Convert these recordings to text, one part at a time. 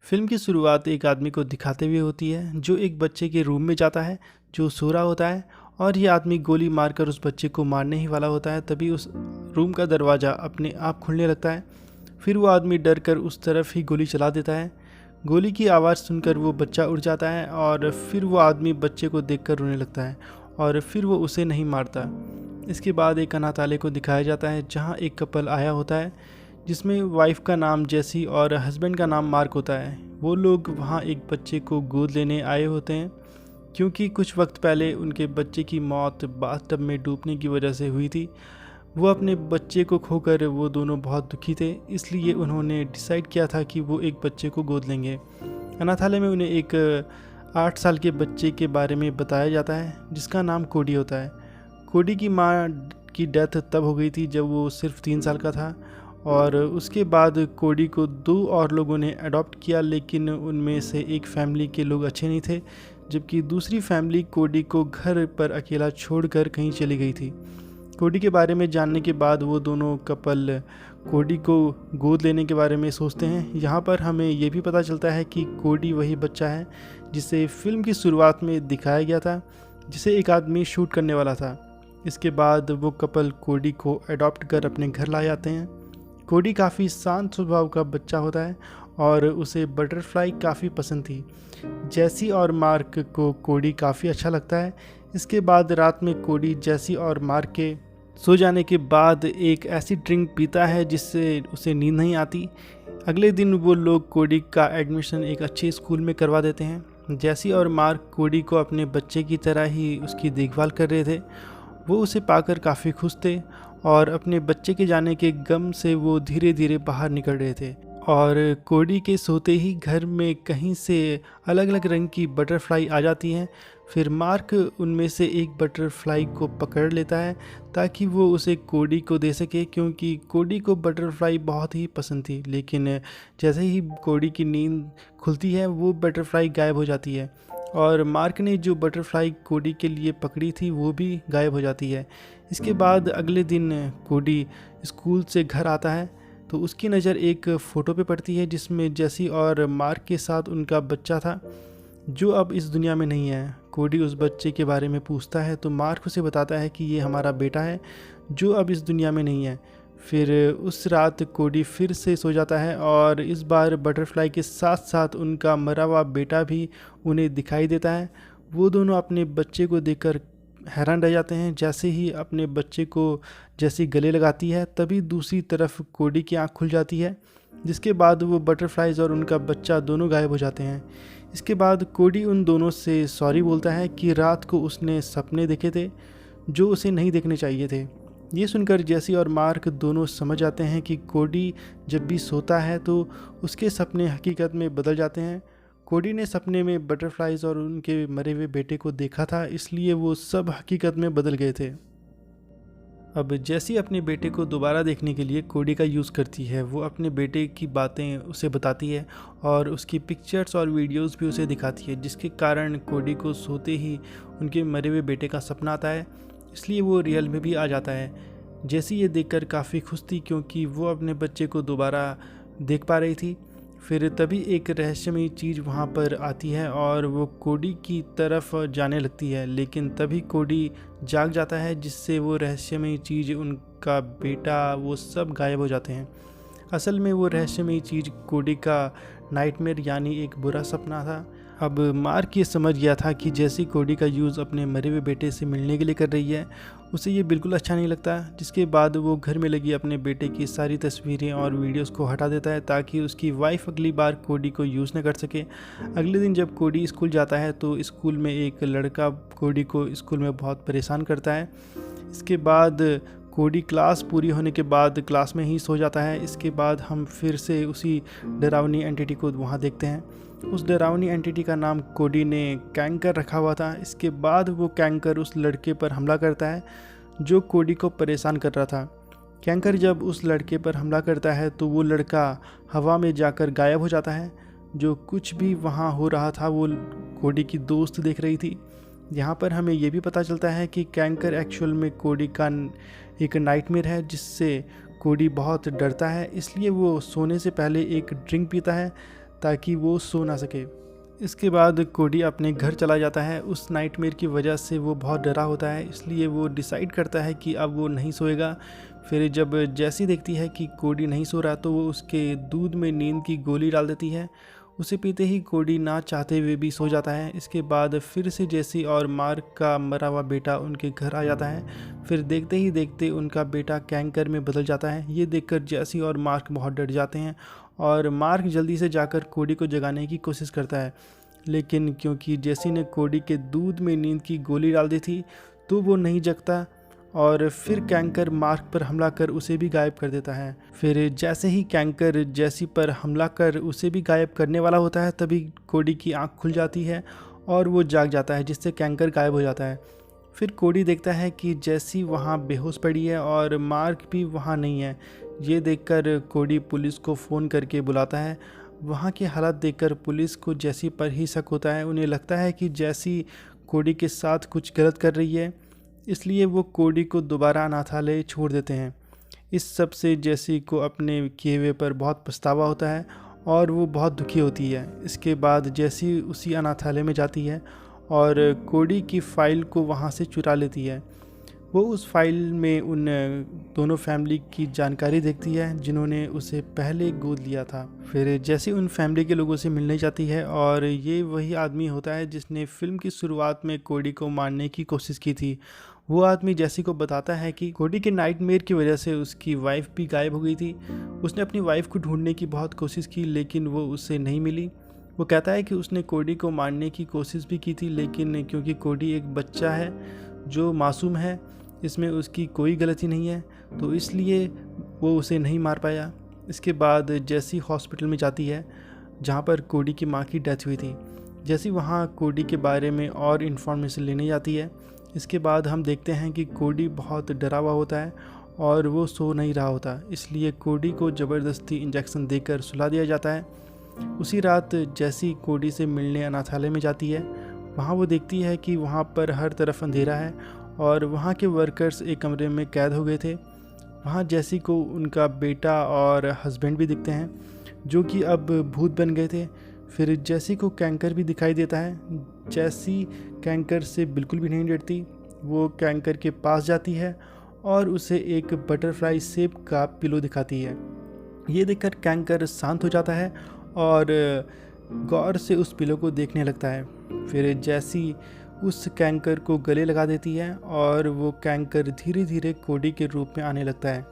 Film की शुरुआत एक आदमी को दिखाते हुए होती है जो एक बच्चे के रूम में जाता है जो सो रहा होता है। और ये आदमी गोली मारकर उस बच्चे को मारने ही वाला होता है। तभी उस रूम का दरवाज़ा अपने आप खुलने लगता है। फिर वो आदमी डर कर उस तरफ ही गोली चला देता है। गोली की आवाज़ सुनकर वो बच्चा उड़ जाता है और फिर वो आदमी बच्चे को देखकर रोने लगता है और फिर वो उसे नहीं मारता। इसके बाद एक अनाथालय को दिखाया जाता है जहाँ एक कपल आया होता है जिसमें वाइफ का नाम जेसी और हस्बैंड का नाम मार्क होता है। वो लोग वहाँ एक बच्चे को गोद लेने आए होते हैं क्योंकि कुछ वक्त पहले उनके बच्चे की मौत बाथटब में डूबने की वजह से हुई थी। वो अपने बच्चे को खोकर वो दोनों बहुत दुखी थे, इसलिए उन्होंने डिसाइड किया था कि वो एक बच्चे को गोद लेंगे। अनाथालय में उन्हें एक 8 साल के बच्चे के बारे में बताया जाता है जिसका नाम कोडी होता है। कोडी की माँ की डेथ तब हो गई थी जब वो सिर्फ 3 साल का था और उसके बाद कोडी को 2 और लोगों ने अडॉप्ट किया, लेकिन उनमें से एक फैमिली के लोग अच्छे नहीं थे जबकि दूसरी फैमिली कोडी को घर पर अकेला छोड़कर कहीं चली गई थी। कोडी के बारे में जानने के बाद वो दोनों कपल कोडी को गोद लेने के बारे में सोचते हैं। यहाँ पर हमें ये भी पता चलता है कि कोडी वही बच्चा है जिसे फिल्म की शुरुआत में दिखाया गया था, जिसे एक आदमी शूट करने वाला था। इसके बाद वो कपल कोडी को अडॉप्ट कर अपने घर ला जाते हैं। कोडी काफ़ी शांत स्वभाव का बच्चा होता है और उसे बटरफ्लाई काफ़ी पसंद थी। जैसी और मार्क को कोडी काफ़ी अच्छा लगता है। इसके बाद रात में कोडी जैसी और मार्क के सो जाने के बाद एक ऐसी ड्रिंक पीता है जिससे उसे नींद नहीं आती। अगले दिन वो लोग कोडी का एडमिशन एक अच्छे स्कूल में करवा देते हैं। जैसी और मार्क कोडी को अपने बच्चे की तरह ही उसकी देखभाल कर रहे थे। वो उसे पाकर काफ़ी खुश थे और अपने बच्चे के जाने के गम से वो धीरे धीरे बाहर निकल रहे थे। और कोडी के सोते ही घर में कहीं से अलग अलग रंग की बटरफ्लाई आ जाती हैं। फिर मार्क उनमें से एक बटरफ्लाई को पकड़ लेता है ताकि वो उसे कोडी को दे सके, क्योंकि कोडी को बटरफ्लाई बहुत ही पसंद थी। लेकिन जैसे ही कोडी की नींद खुलती है वो बटरफ्लाई गायब हो जाती है और मार्क ने जो बटरफ्लाई कोडी के लिए पकड़ी थी वो भी गायब हो जाती है। इसके बाद अगले दिन कोडी स्कूल से घर आता है तो उसकी नज़र एक फ़ोटो पे पड़ती है जिसमें जेसी और मार्क के साथ उनका बच्चा था जो अब इस दुनिया में नहीं है। कोडी उस बच्चे के बारे में पूछता है तो मार्क उसे बताता है कि ये हमारा बेटा है जो अब इस दुनिया में नहीं है। फिर उस रात कोडी फिर से सो जाता है और इस बार बटरफ्लाई के साथ साथ उनका मरा हुआ बेटा भी उन्हें दिखाई देता है। वो दोनों अपने बच्चे को देखकर हैरान रह जाते हैं। जैसे ही अपने बच्चे को जैसी गले लगाती है तभी दूसरी तरफ कोडी की आँख खुल जाती है, जिसके बाद वो बटरफ्लाइज और उनका बच्चा दोनों गायब हो जाते हैं। इसके बाद कोडी उन दोनों से सॉरी बोलता है कि रात को उसने सपने देखे थे जो उसे नहीं देखने चाहिए थे। ये सुनकर जेसी और मार्क दोनों समझ जाते हैं कि कोडी जब भी सोता है तो उसके सपने हकीकत में बदल जाते हैं। कोडी ने सपने में बटरफ्लाइज और उनके मरे हुए बेटे को देखा था, इसलिए वो सब हकीकत में बदल गए थे। अब जैसी अपने बेटे को दोबारा देखने के लिए कोडी का यूज़ करती है। वो अपने बेटे की बातें उसे बताती है और उसकी पिक्चर्स और वीडियोस भी उसे दिखाती है, जिसके कारण कोडी को सोते ही उनके मरे हुए बेटे का सपना आता है, इसलिए वो रियल में भी आ जाता है। जैसी ये देखकर काफ़ी खुश थी क्योंकि वो अपने बच्चे को दोबारा देख पा रही थी। फिर तभी एक रहस्यमयी चीज़ वहाँ पर आती है और वो कोडी की तरफ जाने लगती है, लेकिन तभी कोडी जाग जाता है जिससे वो रहस्यमयी चीज़, उनका बेटा, वो सब गायब हो जाते हैं। असल में वो रहस्यमयी चीज़ कोडी का नाइटमेयर यानी एक बुरा सपना था। अब मार्क ये समझ गया था कि जैसी कोडी का यूज़ अपने मरे हुए बेटे से मिलने के लिए कर रही है उसे ये बिल्कुल अच्छा नहीं लगता, जिसके बाद वो घर में लगी अपने बेटे की सारी तस्वीरें और वीडियोस को हटा देता है ताकि उसकी वाइफ अगली बार कोडी को यूज़ न कर सके। अगले दिन जब कोडी स्कूल जाता है तो स्कूल में एक लड़का कोडी को स्कूल में बहुत परेशान करता है। इसके बाद कोडी क्लास पूरी होने के बाद क्लास में ही सो जाता है। इसके बाद हम फिर से उसी डरावनी एंटिटी को वहाँ देखते हैं। उस डरावनी एंटिटी का नाम कोडी ने कैंकर रखा हुआ था। इसके बाद वो कैंकर उस लड़के पर हमला करता है जो कोडी को परेशान कर रहा था। कैंकर जब उस लड़के पर हमला करता है तो वो लड़का हवा में जाकर गायब हो जाता है। जो कुछ भी वहाँ हो रहा था वो कोडी की दोस्त देख रही थी। यहाँ पर हमें ये भी पता चलता है कि कैंकर एक्चुअल में कोडी का एक नाइटमेयर है जिससे कोडी बहुत डरता है, इसलिए वो सोने से पहले एक ड्रिंक पीता है ताकि वो सो ना सके। इसके बाद कोडी अपने घर चला जाता है। उस नाइटमेयर की वजह से वो बहुत डरा होता है, इसलिए वो डिसाइड करता है कि अब वो नहीं सोएगा। फिर जब जैसी देखती है कि कोडी नहीं सो रहा तो वो उसके दूध में नींद की गोली डाल देती है। उसे पीते ही कोडी ना चाहते हुए भी सो जाता है। इसके बाद फिर से जैसी और मार्क का मरा हुआ बेटा उनके घर आ जाता है। फिर देखते ही देखते उनका बेटा कैंकर में बदल जाता है। ये देखकर जैसी और मार्क बहुत डर जाते हैं और मार्क जल्दी से जाकर कोडी को जगाने की कोशिश करता है, लेकिन क्योंकि जैसी ने कोडी के दूध में नींद की गोली डाल दी थी तो वो नहीं जगता और फिर कैंकर मार्क पर हमला कर उसे भी गायब कर देता है। फिर जैसे ही कैंकर जैसी पर हमला कर उसे भी गायब करने वाला होता है तभी कोडी की आंख खुल जाती है और वो जाग जाता है, जिससे कैंकर गायब हो जाता है। फिर कोडी देखता है कि जैसी वहाँ बेहोश पड़ी है और मार्क भी वहाँ नहीं है। ये देखकर कोडी पुलिस को फ़ोन करके बुलाता है। वहाँ के हालात देखकर पुलिस को जैसी पर ही शक होता है। उन्हें लगता है कि जैसी कोडी के साथ कुछ गलत कर रही है, इसलिए वो कोडी को दोबारा अनाथालय छोड़ देते हैं। इस सब से जैसी को अपने किए हुए पर बहुत पछतावा होता है और वो बहुत दुखी होती है। इसके बाद जैसी उसी अनाथालय में जाती है और कोडी की फ़ाइल को वहाँ से चुरा लेती है। वो उस फाइल में उन दोनों फैमिली की जानकारी देखती है जिन्होंने उसे पहले गोद लिया था। फिर जैसे उन फैमिली के लोगों से मिलने जाती है और ये वही आदमी होता है जिसने फिल्म की शुरुआत में कोडी को मारने की कोशिश की थी। वो आदमी जैसी को बताता है कि कोडी के नाइटमेयर की वजह से उसकी वाइफ भी गायब हो गई थी। उसने अपनी वाइफ को ढूंढने की बहुत कोशिश की लेकिन वो उससे नहीं मिली। वो कहता है कि उसने कोडी को मारने की कोशिश भी की थी, लेकिन क्योंकि कोडी एक बच्चा है जो मासूम है, इसमें उसकी कोई गलती नहीं है, तो इसलिए वो उसे नहीं मार पाया। इसके बाद जैसी हॉस्पिटल में जाती है जहाँ पर कोडी की माँ की डेथ हुई थी। जैसी वहाँ कोडी के बारे में और इन्फॉर्मेशन लेने जाती है। इसके बाद हम देखते हैं कि कोडी बहुत डरा हुआ होता है और वो सो नहीं रहा होता, इसलिए कोडी को ज़बरदस्ती इंजेक्शन देकर सुला दिया जाता है। उसी रात जैसी कोडी से मिलने अनाथालय में जाती है। वहाँ वो देखती है कि वहाँ पर हर तरफ अंधेरा है और वहाँ के वर्कर्स एक कमरे में कैद हो गए थे। वहाँ जैसी को उनका बेटा और हस्बैंड भी दिखते हैं जो कि अब भूत बन गए थे। फिर जैसी को कैंकर भी दिखाई देता है। जैसी कैंकर से बिल्कुल भी नहीं डरती। वो कैंकर के पास जाती है और उसे एक बटरफ्लाई शेप का पिलो दिखाती है। ये देखकर कैंकर शांत हो जाता है और गौर से उस पिलो को देखने लगता है। फिर जैसी उस कैंकर को गले लगा देती है और वो कैंकर धीरे धीरे कोडी के रूप में आने लगता है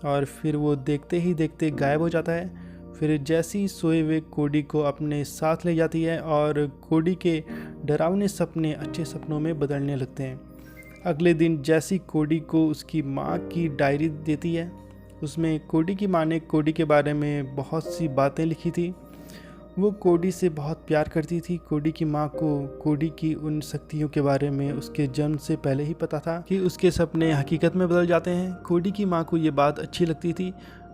और फिर वो देखते ही देखते गायब हो जाता है। फिर जैसी सोए हुए कोडी को अपने साथ ले जाती है और कोडी के डरावने सपने अच्छे सपनों में बदलने लगते हैं। अगले दिन जैसी कोडी को उसकी माँ की डायरी देती है। उसमें कोडी की माँ ने कोडी के बारे में बहुत सी बातें लिखी थी। वो कोडी से बहुत प्यार करती थी। कोडी की माँ को कोडी की उन शक्तियों के बारे में उसके जन्म से पहले ही पता था कि उसके सपने हकीकत में बदल जाते हैं। कोडी की माँ को ये बात अच्छी लगती थी।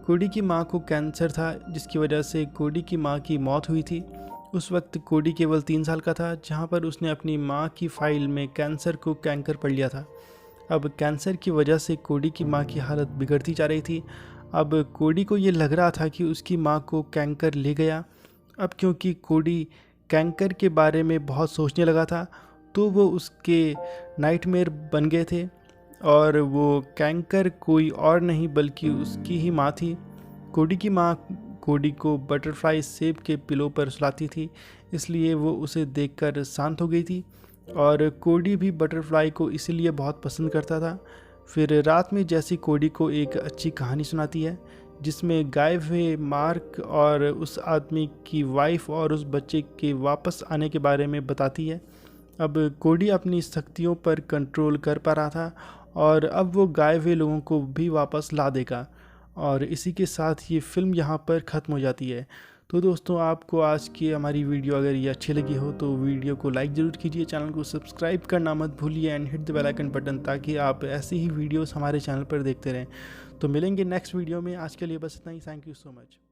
कोडी की माँ को कैंसर था जिसकी वजह से कोडी की माँ की मौत हुई थी। उस वक्त कोडी केवल 3 साल का था, जहाँ पर उसने अपनी माँ की फाइल में कैंसर को कैंकर पढ़ लिया था। अब कैंसर की वजह से कोडी की माँ की हालत बिगड़ती जा रही थी। अब कोडी को ये लग रहा था कि उसकी माँ को कैंकर ले गया। अब क्योंकि कोडी कैंकर के बारे में बहुत सोचने लगा था तो वो उसके नाइटमेयर बन गए थे और वो कैंकर कोई और नहीं बल्कि उसकी ही माँ थी। कोडी की माँ कोडी को बटरफ्लाई शेप के पिलो पर सुलाती थी, इसलिए वो उसे देखकर शांत हो गई थी और कोडी भी बटरफ्लाई को इसीलिए बहुत पसंद करता था। फिर रात में जैसी कोडी को एक अच्छी कहानी सुनाती है जिसमें गायब हुए मार्क और उस आदमी की वाइफ और उस बच्चे के वापस आने के बारे में बताती है। अब कोडी अपनी शक्तियों पर कंट्रोल कर पा रहा था और अब वो गायब हुए लोगों को भी वापस ला देगा। और इसी के साथ ये फिल्म यहाँ पर ख़त्म हो जाती है। तो दोस्तों, आपको आज की हमारी वीडियो अगर ये अच्छी लगी हो तो वीडियो को लाइक ज़रूर कीजिए, चैनल को सब्सक्राइब करना मत भूलिए and hit the bell icon button, ताकि आप ऐसी ही वीडियोस हमारे चैनल पर देखते रहें। तो मिलेंगे नेक्स्ट वीडियो में। आज के लिए बस इतना ही। Thank you so much.